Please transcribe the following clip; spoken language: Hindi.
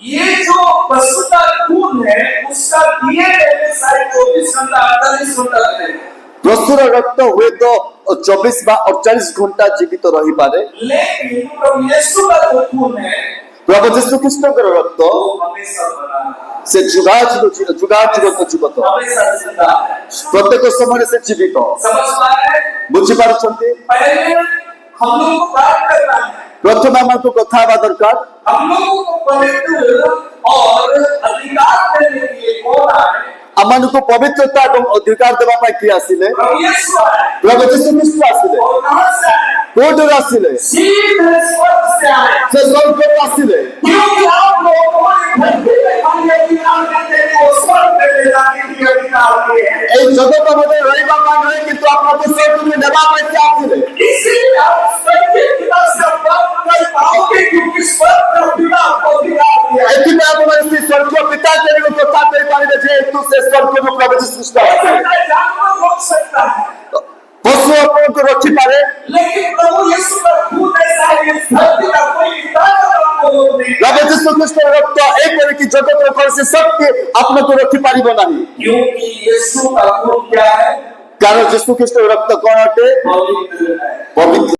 ये जो पशु का खून है उसका दिए रहने साढ़े 24 घंटा 48 घंटा लगेगा। पशुर रक्त हुए तो 24 बा 48 घंटा जीवित रही पारे, लेकिन प्रभु यीशु का जो खून है प्रभु यीशु ख्रीष्टଙ୍କର रक्त वो हमेशा बना है, से जुगाजीवित हमेशा जिंदा है। प्रत्येक समय से जीवित। समझ पा रहे हैं? बुझी पारुछंती? पहले हम लोगों को बात करना है, प्रथम हमको कथा हेबा दरकार। हम लोगों को पवित्र और अधिकार देने के लिए कौन आए? ଆମମାନଙ୍କୁ ପବିତ୍ରତା ଏବଂ ଅଧିକାର ଦେବା ପାଇଁ କିଏ ଆସିଲେ? प्रभु यीशु आए। ପ୍ରଭୁ ଯୀଶୁ ଖ୍ରୀଷ୍ଟ ଆସିଲେ। और कहां से आए? କୋଉଠୁ ଆସିଲେ? सीधे स्वर्ग से आए। ସେ ସ୍ୱର୍ଗରୁ ଆସିଲେ। क्योंकि आप लोगों ने धरती में खाने अधिकार देते को स्वर्ग में ले जाने की अधिकार दिए हैं। এই জগତ ମଧ୍ୟରେ ରହିବା ପାଇଁ ନୁହେଁ, କିନ୍ତୁ ଆପଣଙ୍କୁ ସ୍ୱର୍ଗକୁ ନେବା ପାଇଁ ସେ ଆସିଲେ। इसीलिए आप स्वर्ग के पिता से प्राप्त कर पाओगे, क्योंकि स्वर्ग का पिता आपको अधिकार दिया है। ଏଥିପାଇଁ ଆପଣ ସେ ସ୍ୱର୍ଗୀୟ ପିତାଙ୍କୁ କଥା କହିପାରିବେ ଯେ ତୁ ସେ ସ୍ୱର୍ଗରୁ ପ୍ରଭୁ ଯୀଶୁ ଖ୍ରୀଷ୍ଟ ଆସିଲେ। जानवर रोक सकता है, ପଶୁ ଆପଣଙ୍କୁ ରଖିପାରେ, लेकिन प्रभु यीशु का खून ऐसा है कि इस धरती का कोई ताकत आपको रोक नहीं सकता। ପ୍ରଭୁ ଯୀଶୁ ଖ୍ରୀଷ୍ଟର ରକ୍ତ ଏପରିକି ଜଗତର କୌଣସି ଶକ୍ତି ଆପଣଙ୍କୁ ରଖିପାରିବ ନାହିଁ। क्योंकि यीशु का खून क्या है? କାରଣ ଯୀଶୁ ଖ୍ରୀଷ୍ଟର ରକ୍ତ କଣ ଅଟେ? पवित्र है। ପବିତ୍ର।